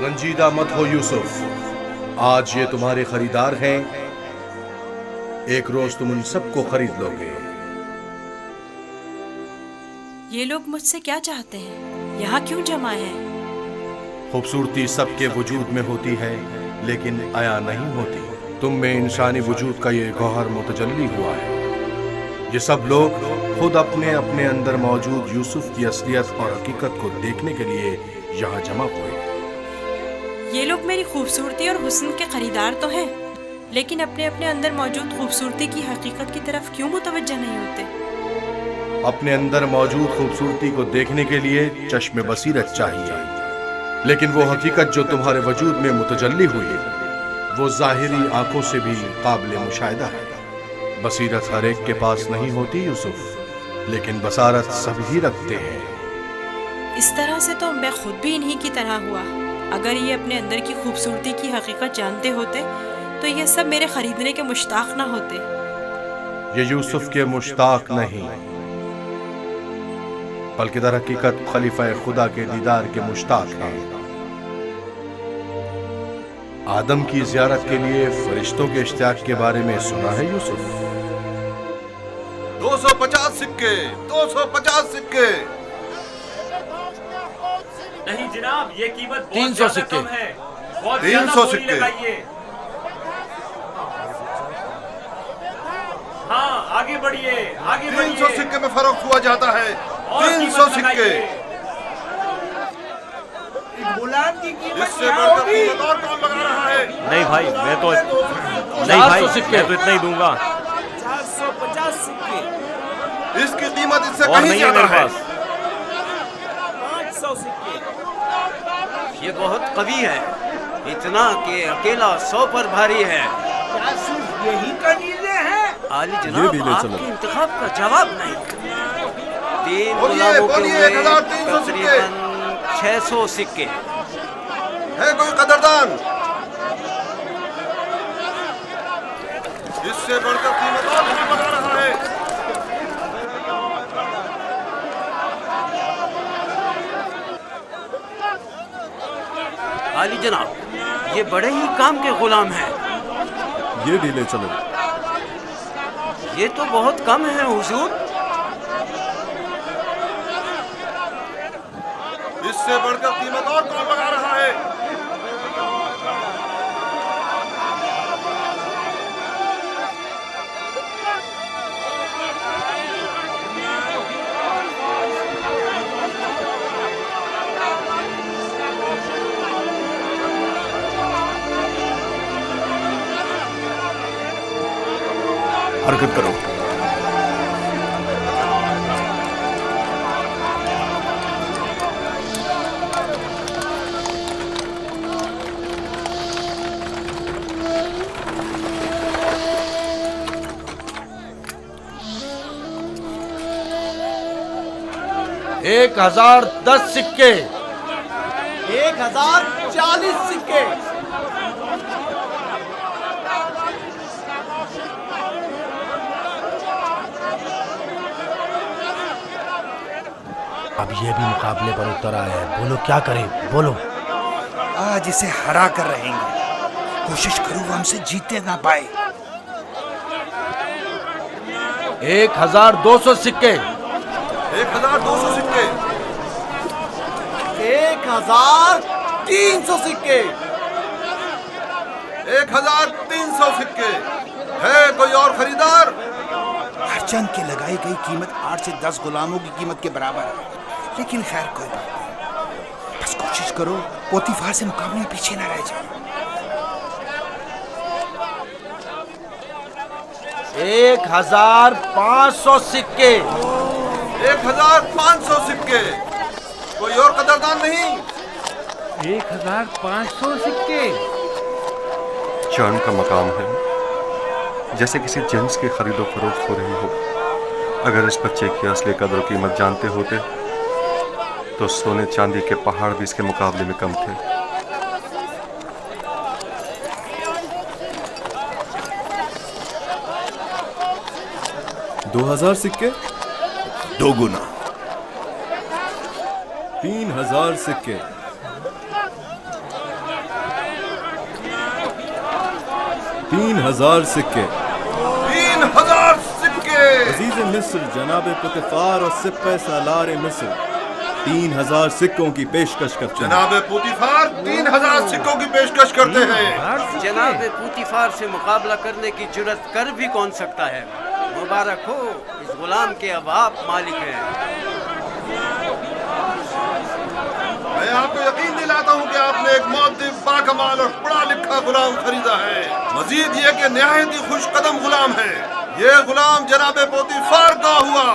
رنجیدہ مت ہو یوسف، آج یہ تمہارے خریدار ہیں، ایک روز تم ان سب کو خرید لو گے۔ یہ لوگ مجھ سے کیا چاہتے ہیں؟ یہاں کیوں جمع ہیں؟ خوبصورتی سب کے وجود میں ہوتی ہے لیکن عیاں نہیں ہوتی۔ تم میں انسانی وجود کا یہ گوہر متجلی ہوا ہے۔ یہ سب لوگ خود اپنے اپنے اندر موجود یوسف کی اصلیت اور حقیقت کو دیکھنے کے لیے یہاں جمع ہوئے۔ یہ لوگ میری خوبصورتی اور حسن کے خریدار تو ہیں، لیکن اپنے اپنے اندر موجود خوبصورتی کی حقیقت کی طرف کیوں متوجہ نہیں ہوتے؟ اپنے اندر موجود خوبصورتی کو دیکھنے کے لیے چشم بصیرت چاہیے، لیکن وہ حقیقت جو تمہارے وجود میں متجلی ہوئی وہ ظاہری آنکھوں سے بھی قابل مشاہدہ ہے۔ بصیرت ہر ایک کے پاس نہیں ہوتی یوسف، لیکن بصارت سب ہی رکھتے ہیں۔ اس طرح سے تو میں خود بھی انہی کی طرح ہوا۔ اگر یہ اپنے اندر کی خوبصورتی کی حقیقت جانتے ہوتے تو یہ سب میرے خریدنے کے مشتاق نہ ہوتے۔ یہ یوسف کے مشتاق نہیں بلکہ در حقیقت خلیفہ خدا کے دیدار کے مشتاق ہیں۔ آدم کی زیارت کے لیے فرشتوں کے اشتیاق کے بارے میں سنا ہے یوسف؟ 250 سکے، 250 سکے۔ نہیں جناب، یہ قیمت 300 سکے ہے، بہت 300 سکے۔ ہاں آگے بڑھیے، آگے 300 سکے میں فروخت ہوا جاتا ہے، 300 سکے۔ اس سے بڑھ کر قیمت اور کون لگا رہا ہے؟ نہیں بھائی، میں تو اتنا ہی دوں گا۔ 450 سکے، اس کی قیمت اس سے اور کہیں نہیں ہے زیادہ میرے ہے۔ پاس۔ 500 سکے، یہ بہت قوی ہے، اتنا کہ اکیلا 100 پر بھاری ہے۔ کیا صرف یہی کنیزیں ہیں؟ عالی جناب، آپ کے انتخاب کا جواب نہیں۔ 3 بولیے، غلاموں کے بولیے، ہوئے 1300 سکے۔ تقریباً 600 سکے۔ ہے کوئی قدردان؟ اس سے بڑھ کر قیمت اور کون لگا رہا ہے؟ عالی جناب، یہ بڑے ہی کام کے غلام ہیں۔ یہ ڈھیلے چلو۔ یہ تو بہت کم ہے حضور۔ اس سے بڑھ کر قیمت اور کون لگا رہا ہے؟ حرکت کرو۔ ایک 1010 سکے، 1040 سکے۔ اب یہ بھی مقابلے پر اتر آیا ہے، بولو کیا کریں، بولو۔ آج اسے ہرا کر رہیں گے، کوشش کرو وہ ہم سے جیتے نہ پائے۔ 1200 سکے، 1200 سکے۔ 1300 سکے۔ 1300 سکے۔ ہے کوئی اور خریدار؟ ہر چند کی لگائی گئی قیمت 8 سے 10 غلاموں کی قیمت کے برابر ہے، لیکن خیر کوئی بات نہیں، بس کوشش کرو پوتیفار سے مقابلے میں پیچھے نہ رہ جائے۔ 1500 سکے، 1500 سکے۔ کوئی اور قدردان نہیں؟ 1500 سکے۔ جان کا مقام ہے، جیسے کسی جنس کی خرید و فروخت ہو رہی ہو۔ اگر اس بچے کی اصلی قدر و قیمت جانتے ہوتے تو سونے چاندی کے پہاڑ بھی اس کے مقابلے میں کم تھے۔ 1500 2000 सिक्के, 2 गुना। 3000 सिक्के, 3000 सिक्के, 3000 सिक्के। अजीज मिस्र जनाब पुतिफार और सिप्पे सालार मिस्र 3000 सिक्कों की पेशकश करते हैं। जनाब पुतिफार 3000 सिक्कों की पेशकश करते हैं। जनाब पूतीफार से मुकाबला करने की जुर्रत कर भी कौन सकता है? मुबारक हो, इस गुलाम के अब आप मालिक हैं। मैं आपको यकीन दिलाता हूँ कि आपने एक मुअद्दिब, बाकमाल और पढ़ा लिखा गुलाम खरीदा है। मजीद ये कि निहायत ही खुश कदम गुलाम है। ये गुलाम जनाब पुतिफार का हुआ।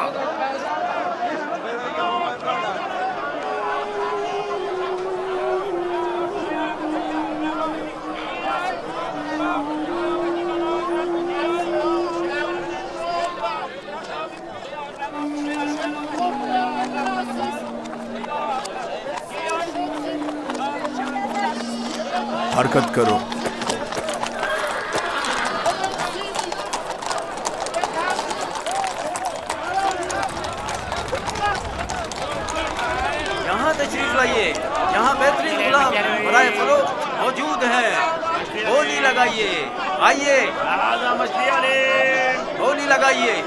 हरकत करो। यहाँ तशरीफ लाइए, यहाँ बेहतरीन गुलाम बराए फरोख्त मौजूद हैं। बोली लगाइए, आइए बोली लगाइए।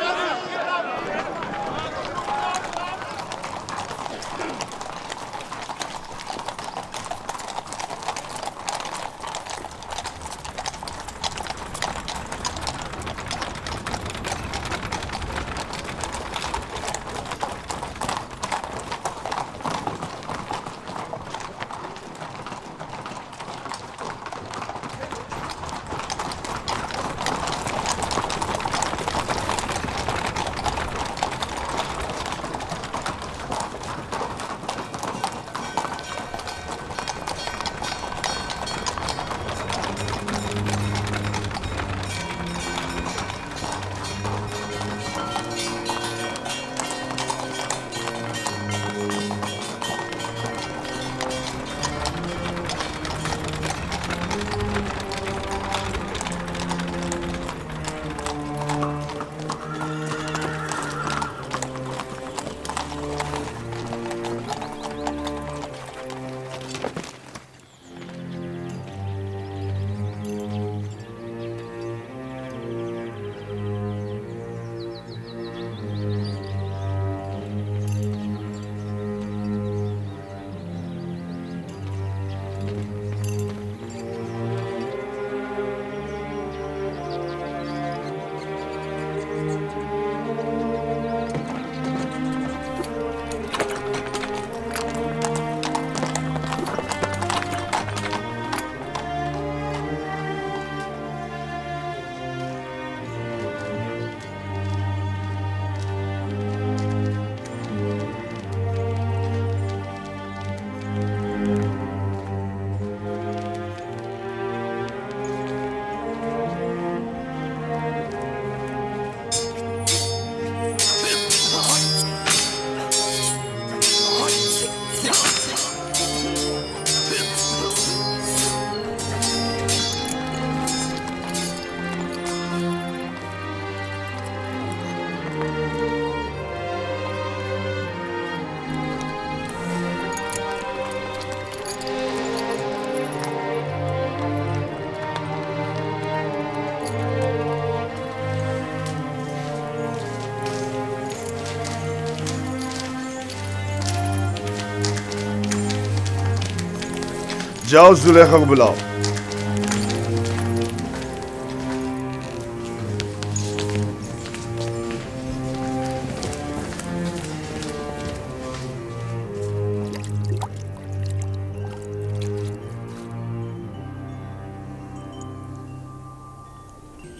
जाओ जुलेखा को बुलाओ।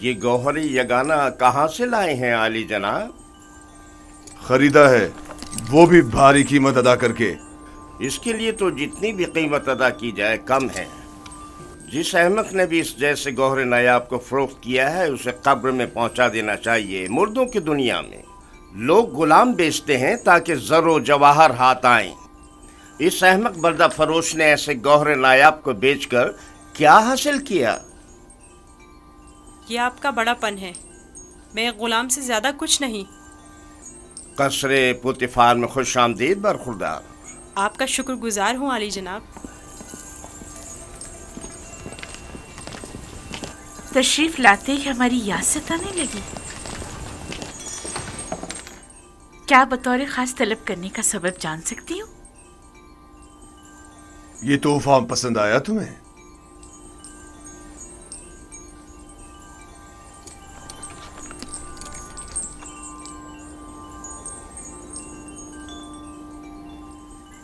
ये गौहरी यगाना कहाँ से लाए हैं आली जनाब? खरीदा है, वो भी भारी कीमत अदा करके। इसके लिए तो जितनी भी कीमत अदा की जाए कम है। जिस अहमक ने भी इस जैसे गौहर नायाब को फरोख्त किया है उसे कब्र में पहुंचा देना चाहिए। मुर्दों की दुनिया में लोग गुलाम बेचते हैं ताकि ज़रो जवाहर हाथ आएं। इस अहमक बर्दा फरोश ने ऐसे गौहर नायाब को बेचकर क्या हासिल किया? ये आपका बड़ापन है। मैं एक गुलाम से ज़्यादा कुछ नहीं। कसरे पुतिफार में खुश आमदीद बरखुरदार। आपका शुक्रगुजार हूँ आली जनाब। तशरीफ लाते ही हमारी यासत आने लगी। क्या बतौर खास तलब करने का सबब जान सकती हूँ? ये तोहफा पसंद आया तुम्हें?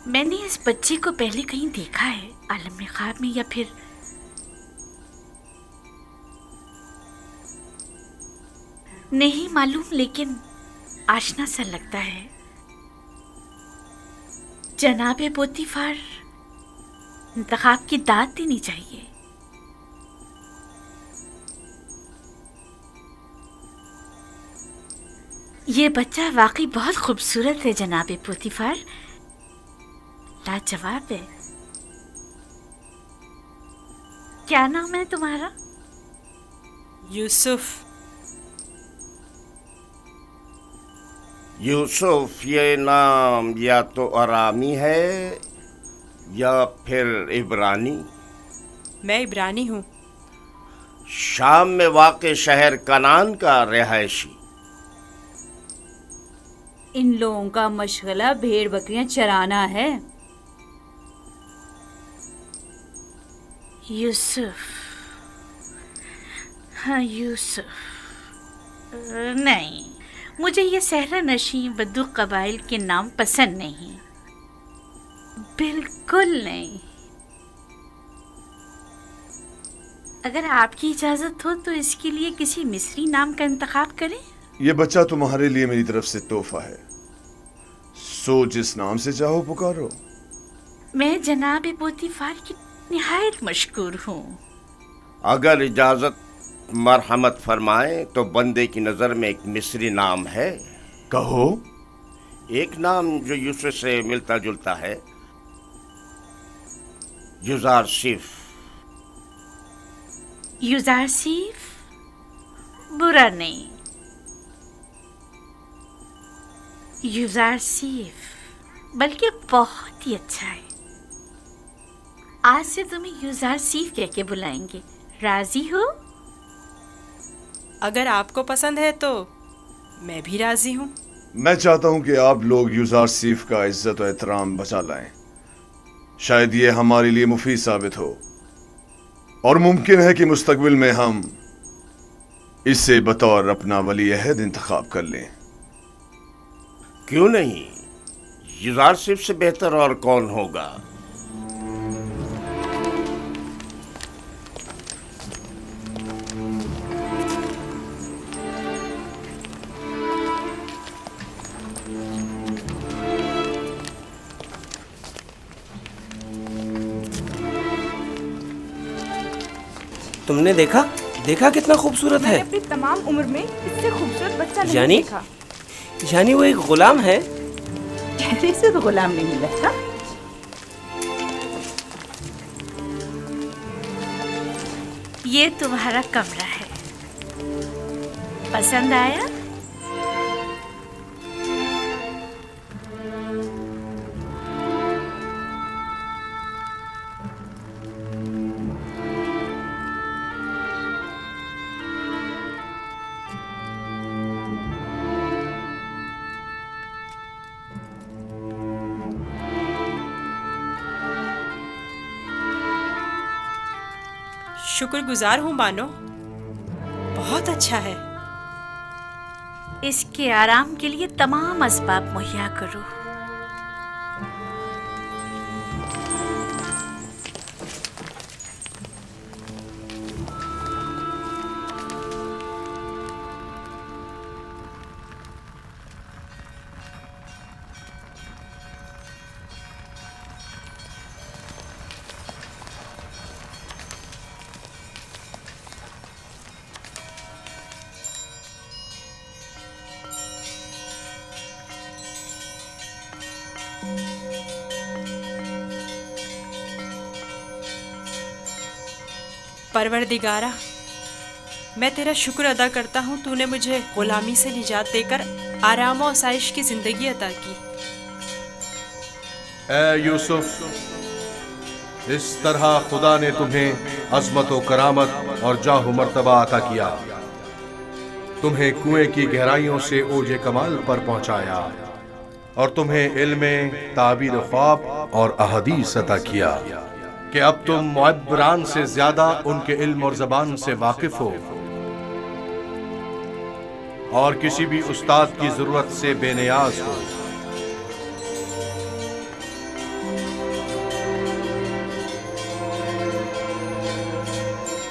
मैंने इस बच्चे को पहले कहीं देखा है, आलम ख्वाब में या फिर नहीं मालूम, लेकिन आशना सा लगता है। जनाबे पोतीफार, इंतखाब की दाद देनी चाहिए। ये बच्चा वाकई बहुत खूबसूरत है जनाबे पोतीफार, लाजवाब है। क्या नाम है तुम्हारा? यूसुफ। यूसुफ ये नाम या तो अरामी है या फिर इब्रानी। मैं इब्रानी हूँ। शाम में वाक़े शहर कनान का रिहायशी। इन लोगों का मशगला भेड़ बकरियां चराना है। यूसुफ, हाँ यूसुफ। नहीं, मुझे ये सहरा नशीं बद्दू कबाइल के नाम पसंद नहीं, बिल्कुल नहीं। अगर आपकी इजाजत हो तो इसके लिए किसी मिस्री नाम का इंतखाब करें। ये बच्चा तुम्हारे लिए मेरी तरफ से तोहफा है, सो जिस नाम से चाहो पुकारो। मैं जनाब पोतीफार की निहायत मशकूर हूँ। अगर इजाजत मरहमत फरमाए तो बंदे की नज़र में एक मिस्री नाम है। कहो। एक नाम जो यूसुफ से मिलता जुलता है, युजारसिफ। युजारसिफ बुरा नहीं, युजारसिफ बल्कि बहुत ही अच्छा है। आज से तुम्हें युजारसिफ कह के बुलाएंगे, राजी हो? अगर आपको पसंद है तो मैं भी राजी हूँ। मैं चाहता हूं कि आप लोग युजारसिफ का इज्जत और एहतराम बचा लाएं। शायद ये हमारे लिए मुफीद साबित हो, और मुमकिन है कि मुस्तकबिल में हम इसे बतौर अपना वली अहद इंतखाब कर लें। क्यों नहीं, युजारसिफ से बेहतर और कौन होगा। तुमने देखा कितना खूबसूरत है। अपनी तमाम उम्र में इससे खूबसूरत बच्चा नहीं देखा। यानी वो एक गुलाम है। चेहरे से तो गुलाम नहीं लगता। ये तुम्हारा कमरा है, पसंद आया? शुक्रगुजार हूँ बानो, बहुत अच्छा है। इसके आराम के लिए तमाम असबाब मुहैया करो। परवरदिगारा, میں تیرا شکر ادا کرتا ہوں تو نے مجھے غلامی سے نجات دے کر آرام و آسائش کی زندگی عطا کی۔ اے یوسف، اس طرح خدا نے تمہیں عظمت و کرامت اور جاہ و مرتبہ عطا کیا، تمہیں کنویں کی گہرائیوں سے اوج کمال پر پہنچایا، اور تمہیں علم تعبیر خواب اور احادیث عطا کیا کہ اب تم معبران سے زیادہ ان کے علم اور زبان سے واقف ہو، اور کسی بھی استاد کی ضرورت سے بے نیاز ہو۔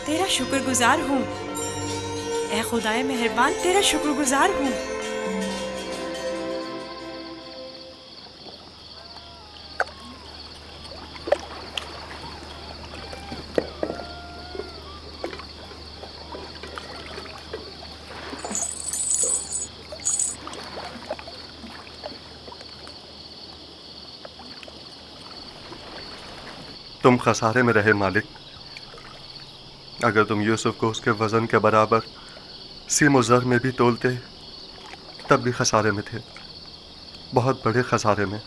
تیرا شکر گزار ہوں اے خدائے مہربان، تیرا شکر گزار ہوں۔ تم خسارے میں رہے مالک، اگر تم یوسف کو اس کے وزن کے برابر سیم و زر میں بھی تولتے تب بھی خسارے میں تھے، بہت بڑے خسارے میں۔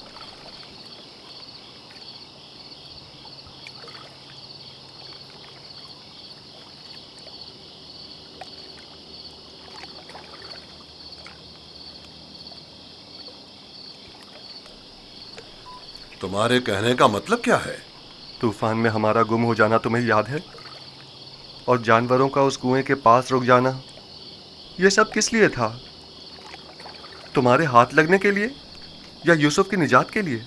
تمہارے کہنے کا مطلب کیا ہے؟ طوفان میں ہمارا گم ہو جانا تمہیں یاد ہے، اور جانوروں کا اس کنویں کے پاس رک جانا، یہ سب کس لیے تھا؟ تمہارے ہاتھ لگنے کے لیے یا یوسف کی نجات کے لیے؟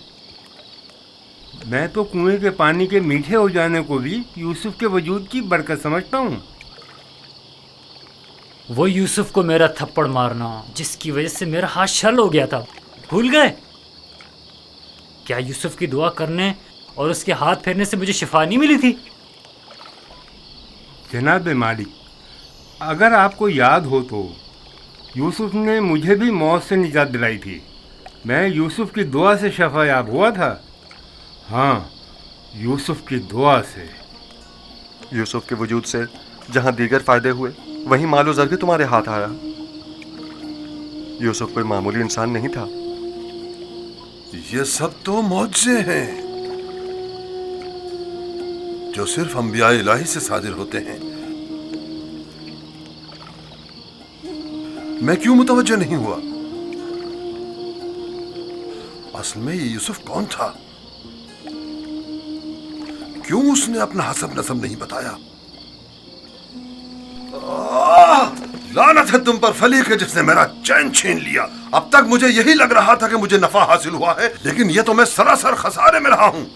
میں تو کنویں کے پانی کے میٹھے ہو جانے کو بھی یوسف کے وجود کی برکت سمجھتا ہوں۔ وہ یوسف کو میرا تھپڑ مارنا جس کی وجہ سے میرا ہاتھ شل ہو گیا تھا، بھول گئے؟ کیا یوسف کی دعا کرنے اور اس کے ہاتھ پھیرنے سے مجھے شفا نہیں ملی تھی؟ جناب مالک، اگر آپ کو یاد ہو تو یوسف نے مجھے بھی موت سے نجات دلائی تھی، میں یوسف کی دعا سے شفا یاب ہوا تھا۔ ہاں، یوسف کی دعا سے۔ یوسف کے وجود سے جہاں دیگر فائدے ہوئے وہیں مال و زر بھی تمہارے ہاتھ آیا۔ یوسف کوئی معمولی انسان نہیں تھا۔ یہ سب تو معجزے ہیں جو صرف انبیاء الہی سے صادر ہوتے ہیں۔ میں کیوں متوجہ نہیں ہوا؟ اصل میں یہ یوسف کون تھا؟ کیوں اس نے اپنا حسب نسب نہیں بتایا؟ لعنت ہے تم پر فلی کے جس نے میرا چین چھین لیا۔ اب تک مجھے یہی لگ رہا تھا کہ مجھے نفع حاصل ہوا ہے، لیکن یہ تو میں سراسر خسارے میں رہا ہوں۔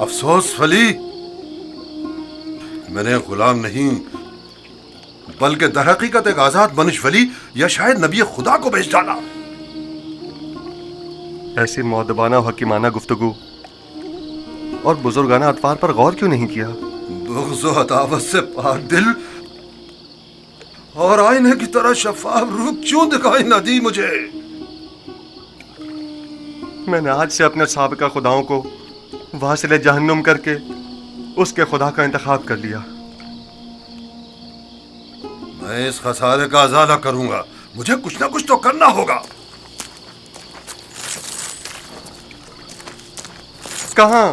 افسوس فلی، میں نے غلام نہیں بلکہ در حقیقت ایک آزاد منش ولی یا شاید نبی خدا کو بیچ ڈالا۔ ایسی مؤدبانہ و حکیمانہ گفتگو اور بزرگانہ اطوار پر غور کیوں نہیں کیا؟ بغض و عداوت سے پاک دل اور آئینے کی طرح شفاف روح کیوں دکھائی نہ دی مجھے؟ میں نے آج سے اپنے سابقہ خداؤں کو واصل جہنم کر کے اس کے خدا کا انتخاب کر لیا۔ میں اس خسارے کا ازالہ کروں گا، مجھے کچھ نہ کچھ تو کرنا ہوگا۔ کہاں؟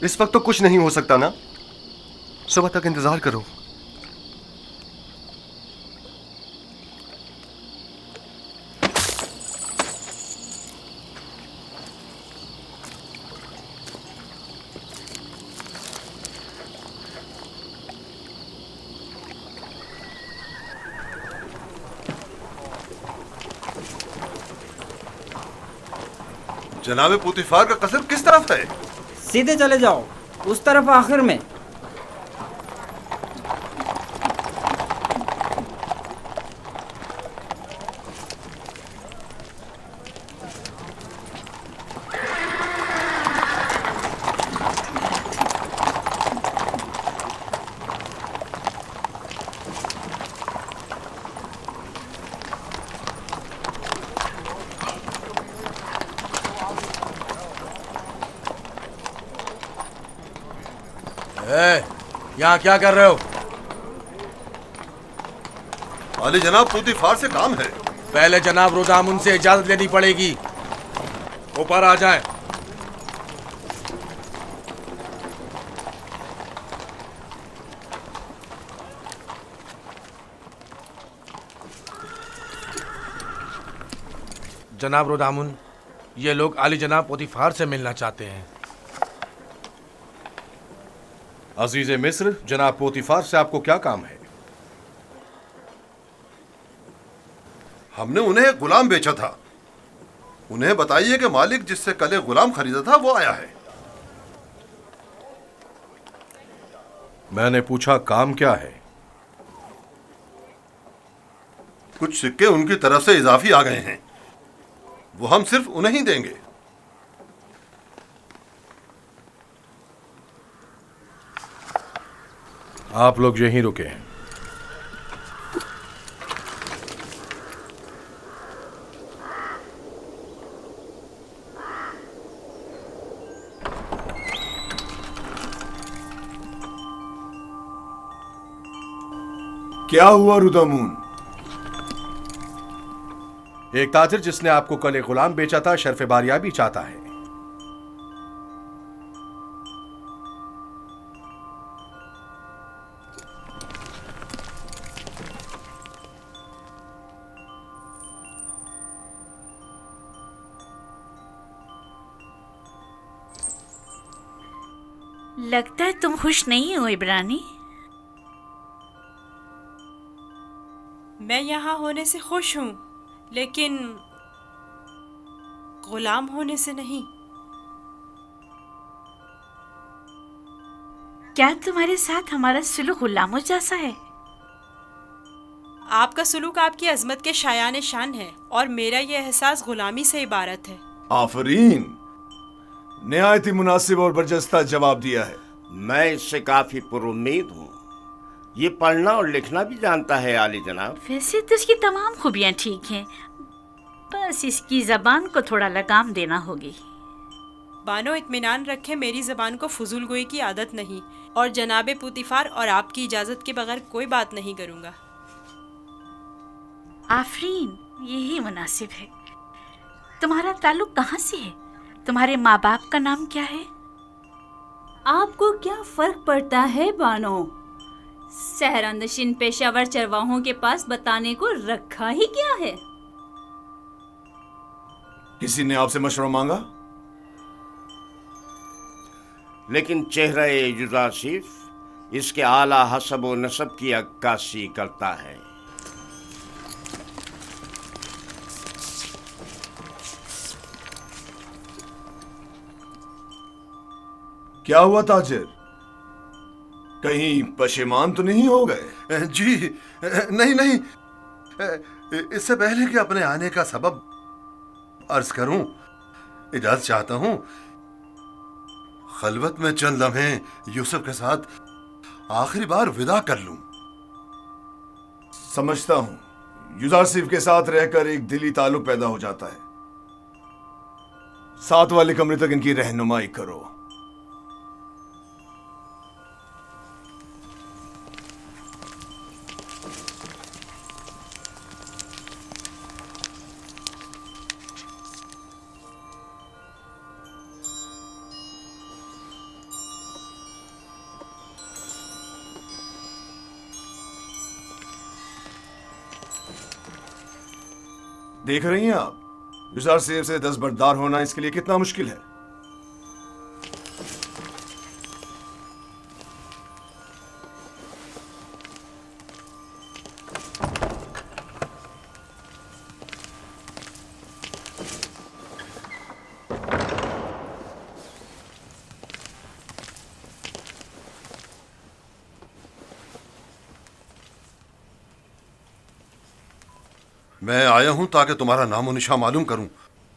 اس وقت تو کچھ نہیں ہو سکتا نا، صبح تک انتظار کرو۔ جناب پوتیفار کا قصر کس طرف ہے؟ سیدھے چلے جاؤ، اس طرف آخر میں۔ यहाँ क्या कर रहे हो? वाली जनाब पूतीफार से काम है। पहले जनाब रुदामुन से इजाजत लेनी पड़ेगी। ऊपर आ जाएं। जनाब रुदामुन, ये लोग आली जनाब पोतीफार से मिलना चाहते हैं। अजीज मिस्र, जनाब पोतीफार से आपको क्या काम है? हमने उन्हें एक गुलाम बेचा था। उन्हें बताइए कि मालिक जिससे कल एक गुलाम खरीदा था वो आया है। मैंने पूछा काम क्या है? कुछ सिक्के उनकी तरफ से इजाफी आ गए हैं, वो हम सिर्फ उन्हें ही देंगे। आप लोग यहीं रुके हैं। क्या हुआ रुदामुन? एक ताजिर जिसने आपको कल एक गुलाम बेचा था शर्फ बारियाबी चाहता है। लगता है तुम खुश नहीं हो इब्रानी। मैं यहाँ होने से खुश हूँ, लेकिन गुलाम होने से नहीं। क्या तुम्हारे साथ हमारा सुलूक गुलामों जैसा है? आपका सुलूक आपकी अजमत के शायान शान है और मेरा ये एहसास गुलामी से इबारत है। आफरीन, निहायत ही मुनासिब और बरजस्ता जवाब दिया है। मैं इससे काफी पुरुम्मीद हूँ। ये पढ़ना और लिखना भी जानता है आली जनाब। वैसे तो इसकी तमाम खूबियाँ ठीक हैं, बस इसकी जबान को थोड़ा लगाम देना होगी। बानो इत्मीनान रखे, मेरी जबान को फजूल गोई की आदत नहीं और जनाबे पूतीफार और आपकी इजाजत के बगैर कोई बात नहीं करूँगा। आफरीन, यही मुनासिब है। तुम्हारा ताल्लुक कहाँ से है? तुम्हारे माँ बाप का नाम क्या है? आपको क्या फर्क पड़ता है बानो? सहरानशीन पेशावर चरवाहों के पास बताने को रखा ही क्या है? किसी ने आपसे मशवरा मांगा? लेकिन चेहरा युजासिफ इसके आला हसब व नसब की अक्कासी करता है। क्या हुआ ताजिर? कहीं पशेमान तो नहीं हो गए? जी नहीं नहीं, इससे पहले कि अपने आने का सबब अर्ज करूं, इजाजत चाहता हूं खलवत में चंद लम्हे यूसुफ के साथ आखिरी बार विदा कर लूं। समझता हूं युजासिफ के साथ रहकर एक दिली ताल्लुक पैदा हो जाता है। साथ वाले कमरे तक इनकी रहनुमाई करो। देख रही हैं आप, युजासिफ से दस्तबरदार होना इसके लिए कितना मुश्किल है। मैं आया हूं ताकि तुम्हारा नामो निशा मालूम करूं।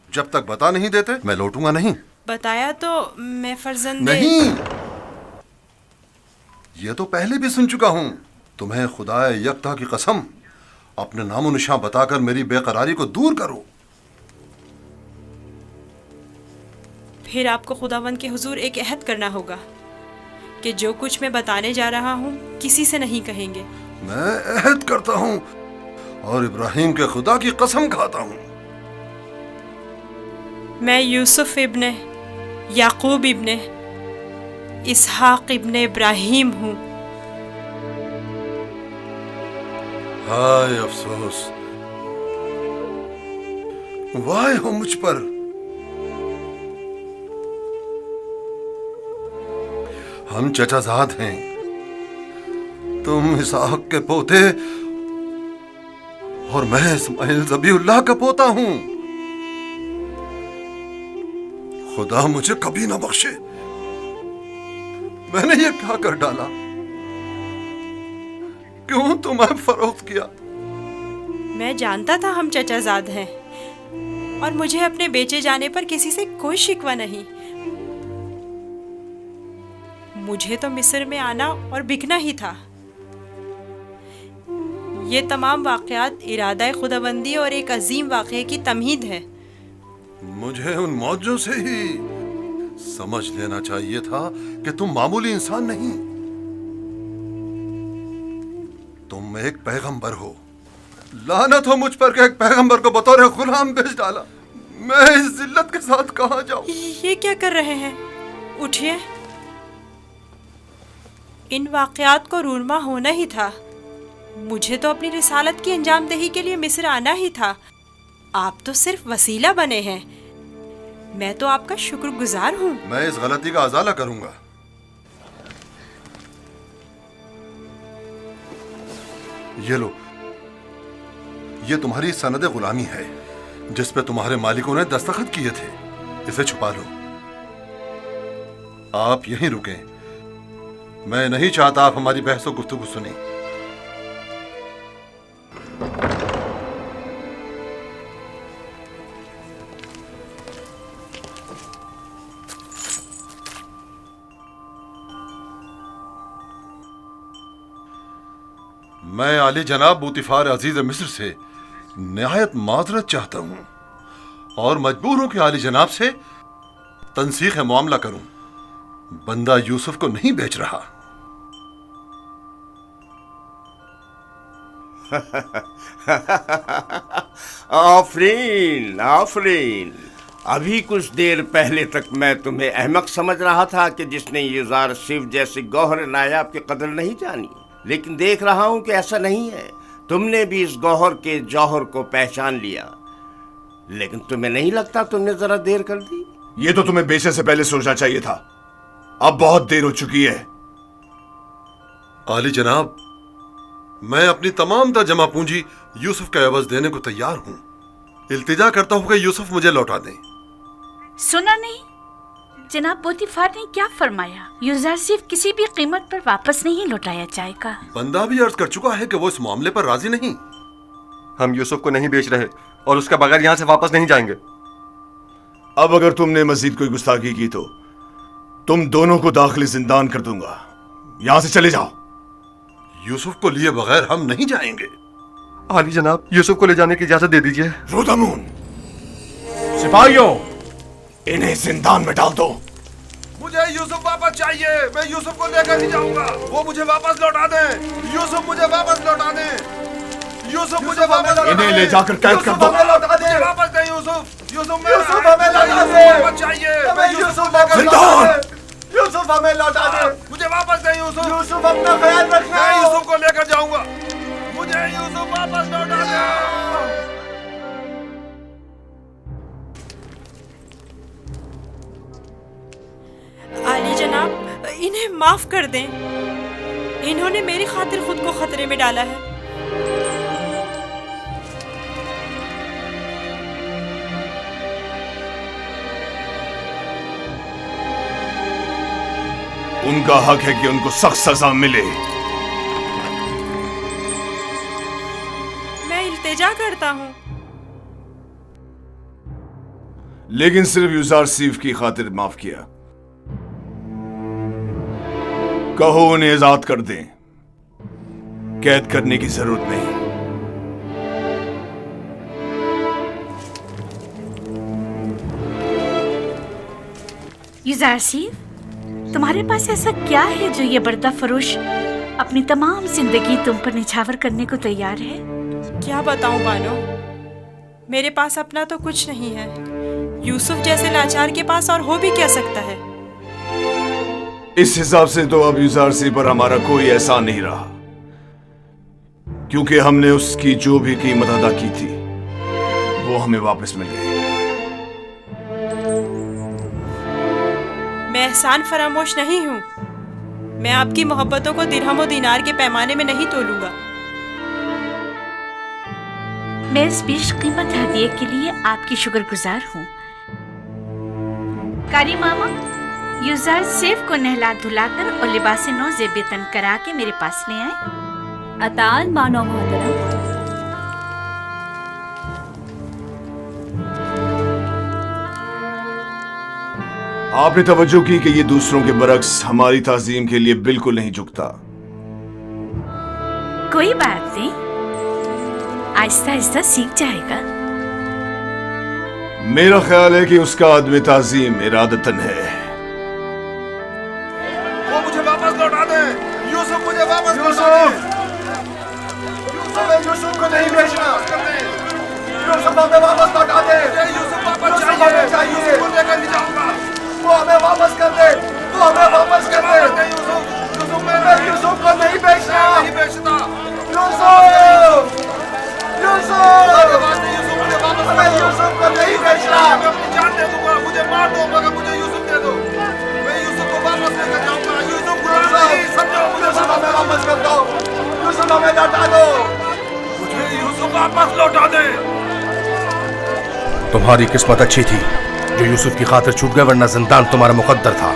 जब तक बता नहीं देते मैं लौटूंगा नहीं। बताया तो मैं फर्जंदे नहीं, ये तो पहले भी सुन चुका हूं। तुम्हें खुदाए यकता की कसम, अपने नामो निशा बताकर मेरी बेकरारी को दूर करो। फिर आपको खुदावंद के हुजूर एक अहद करना होगा کہ جو کچھ میں بتانے جا رہا ہوں کسی سے نہیں کہیں گے. میں عہد کرتا ہوں اور ابراہیم کے خدا کی قسم کھاتا ہوں. میں یوسف ابن یعقوب ابن اسحاق ابن ابراہیم ہوں. ہائے افسوس، وائے ہو مجھ پر. ہم چچا زاد ہیں، تم اسحاق کے پوتے اور میں اسماعیل ذبیح اللہ کا پوتا ہوں. خدا مجھے کبھی نہ بخشے، میں نے یہ کیا کر ڈالا؟ کیوں تمہیں فروخت کیا؟ میں جانتا تھا ہم چچا زاد ہیں اور مجھے اپنے بیچے جانے پر کسی سے کوئی شکوہ نہیں. مجھے تو مصر میں آنا اور بکنا ہی تھا. یہ تمام واقعات ارادہ خداوندی اور ایک عظیم واقعے کی تمہید ہے. مجھے ان موجوں سے ہی سمجھ لینا چاہیے تھا کہ تم معمولی انسان نہیں، تم ایک پیغمبر ہو. لعنت ہو مجھ پر کہ ایک پیغمبر کو بطور غلام بیچ ڈالا. میں اس ذلت کے ساتھ کہاں جاؤں؟ یہ کیا کر رہے ہیں؟ اٹھیے. ان واقعات کو رونما ہونا ہی تھا. مجھے تو اپنی رسالت کی انجام دہی کے لیے مصر آنا ہی تھا. آپ تو صرف وسیلہ بنے ہیں. میں تو آپ کا شکر گزار ہوں. میں اس غلطی کا ازالہ کروں گا. یہ لو، یہ تمہاری سند غلامی ہے جس پہ تمہارے مالکوں نے دستخط کیے تھے. اسے چھپا لو. آپ یہیں رکیں. میں نہیں چاہتا آپ ہماری بحث و گفتگو سنیں. میں عالی جناب بوتیفار عزیز مصر سے نہایت معذرت چاہتا ہوں اور مجبور ہوں کہ عالی جناب سے تنسیخ معاملہ کروں. بندہ یوسف کو نہیں بیچ رہا. آفرین آفرین. ابھی کچھ دیر پہلے تک میں تمہیں احمق سمجھ رہا تھا کہ جس نے یوزار صرف جیسے گوہر نایاب کی قدر نہیں جانی، لیکن دیکھ رہا ہوں کہ ایسا نہیں ہے. تم نے بھی اس گوہر کے جوہر کو پہچان لیا. لیکن تمہیں نہیں لگتا تم نے ذرا دیر کر دی؟ یہ تو تمہیں بیچنے سے پہلے سوچنا چاہیے تھا. اب بہت دیر ہو چکی ہے. عالی جناب، میں اپنی تمام تر جمع پونجی یوسف کا عوض دینے کو تیار ہوں. التجا کرتا ہوں کہ یوسف مجھے لوٹا دیں. سنا نہیں جناب پوتیفار نے کیا فرمایا؟ یوزرسیف کسی بھی قیمت پر واپس نہیں لوٹایا جائے گا. بندہ بھی عرض کر چکا ہے کہ وہ اس معاملے پر راضی نہیں. ہم یوسف کو نہیں بیچ رہے اور اس کے بغیر یہاں سے واپس نہیں جائیں گے. اب اگر تم نے مزید کوئی گستاخی کی تو تم دونوں کو داخلی زندان کر دوں گا. یہاں سے چلے جاؤ. یوسف کو لیے بغیر ہم نہیں جائیں گے. عالی جناب، یوسف کو لے جانے کی اجازت دے دیجیے. رودامون، سپاہیوں، انہیں زندان میں ڈال دو. مجھے یوسف واپس چاہیے. میں یوسف کو لے کر ہی جاؤں گا. وہ مجھے واپس لوٹا دیں. یوسف مجھے واپس لوٹا دیں. یوسف مجھے واپس لوٹا دیں. انہیں لے جا کر قید کر دو. مجھے واپس دیں یوسف. یوسف ہمیں لوٹا دیں. واپس چاہیے. ہمیں یوسف لے کر زندان. یوسف ہمیں لوٹا دیں. مجھے واپس دیں یوسف. یوسف اپنا خیال رکھنا. میں یوسف کو لے کر جاؤں گا. مجھے یوسف واپس لوٹا دیں. عالی جناب، انہیں معاف کر دیں. انہوں نے میری خاطر خود کو خطرے میں ڈالا ہے. ان کا حق ہے کہ ان کو سخت سزا ملے. میں التجا کرتا ہوں. لیکن صرف یوزار سیف کی خاطر معاف کیا. کہو انہیں آزاد کر دیں. قید کرنے کی ضرورت نہیں. یوزرسیف، तुम्हारे पास ऐसा क्या है जो ये पर्दा फरोश अपनी तमाम जिंदगी तुम पर निछावर करने को तैयार है? क्या बताऊं बानो, मेरे पास अपना तो कुछ नहीं है। यूसुफ जैसे लाचार के पास और हो भी क्या सकता है? इस हिसाब से तो अब यूजारसी पर हमारा कोई एहसान नहीं रहा, क्योंकि हमने उसकी जो भी कीमत अदा की थी वो हमें वापस मिल गई। मैं एहसान फरामोश नहीं हूँ। मैं आपकी मोहब्बतों को दिरहम और दीनार के पैमाने में नहीं तोलूंगा। मैं इस बेशकीमत हदिये के लिए आपकी शुक्रगुजार हूँ। कारी मामा, यूजार सेफ को नहला धुलाकर और लिबास नौ ज़ेबतन करा के मेरे पास ले आए। अतान मानो मोहतरम। आपने तवज्जो की कि ये दूसरों के बरक्स हमारी ताजीम के लिए बिल्कुल नहीं झुकता। कोई बात नहीं, आहिस्ता आहिस्ता सीख जाएगा। मेरा ख्याल है कि उसका आदमी ताजीम इरादतन है। वो मुझे वापस लौटा दे। यूसुफ मुझे वापस लौटा दे। यूसुफ को नहीं बेचना। यूसुफ हमें वापस लौटा दे। यूसुफ वापस चाहिए। यूसुफ को लेकर नहीं जाऊंगा। वो हमें वापस कर दे। वो हमें वापस कर दे। यूसुफ को नहीं बेचना। नहीं बेचता। यूसुफ मैं यूसुफ को नहीं बेचना। मैं अपनी जान दे दूंगा। मुझे मार दो मगर मुझे यूसुफ दे दो। मैं यूसुफ को वापस लेकर जाऊंगा। यूसुफ गुलाम नहीं, समझो। मुझे हमें वापस कर दो। यूसुफ हमें लौटा दो। मुझे यूसुफ वापस लौटा दे। तुम्हारी किस्मत अच्छी थी जो यूसुफ की खातिर छूट गए, वरना जिंदान तुम्हारा मुकद्दर था।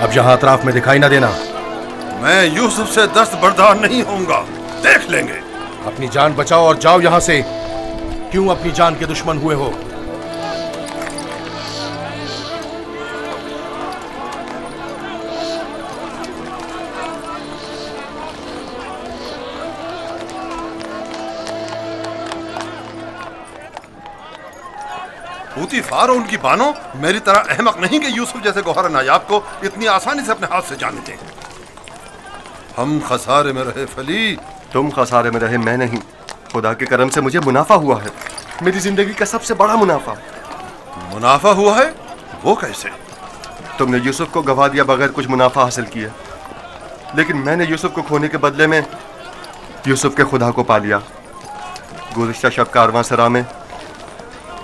अब यहाँ अतराफ में दिखाई ना देना। मैं यूसुफ से दस्त बर्दार नहीं होऊंगा, देख लेंगे। अपनी जान बचाओ और जाओ यहाँ से। क्यों अपनी जान के दुश्मन हुए हो? पूतीफार और उनकी बानो मेरी तरह अहमक नहीं कि यूसुफ जैसे गौहर नायाब को इतनी आसानी से अपने हाथ से जाने दें। हम खसारे में रहे फली। तुम खसारे में रहे, मैं नहीं। खुदा के करम से मुझे मुनाफा हुआ है, मेरी जिंदगी का सबसे बड़ा मुनाफा। मुनाफा हुआ है? वो कैसे? तुमने यूसुफ को गवा दिया बगैर कुछ मुनाफा हासिल किया, लेकिन मैंने यूसुफ को खोने के बदले में यूसुफ के खुदा को पा लिया। गुज़िश्ता शब कारवां सरा में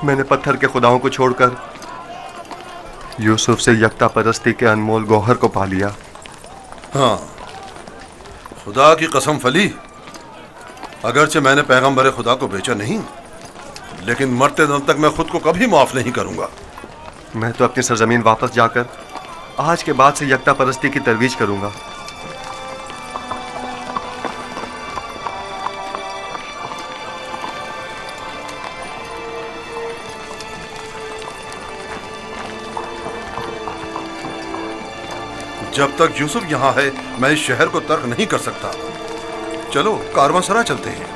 मैंने पत्थर के खुदाओं को छोड़कर यूसुफ से यकता परस्ती के अनमोल गौहर को पा लिया। हाँ, खुदा की कसम फली, अगरचे मैंने पैगंबर खुदा को बेचा नहीं, लेकिन मरते दम तक मैं खुद को कभी माफ नहीं करूंगा। मैं तो अपनी सरजमीन वापस जाकर आज के बाद से यकता परस्ती की तरवीज करूंगा। जब तक यूसुफ यहाँ है मैं इस शहर को तर्क नहीं कर सकता। चलो कारवांसरा चलते हैं।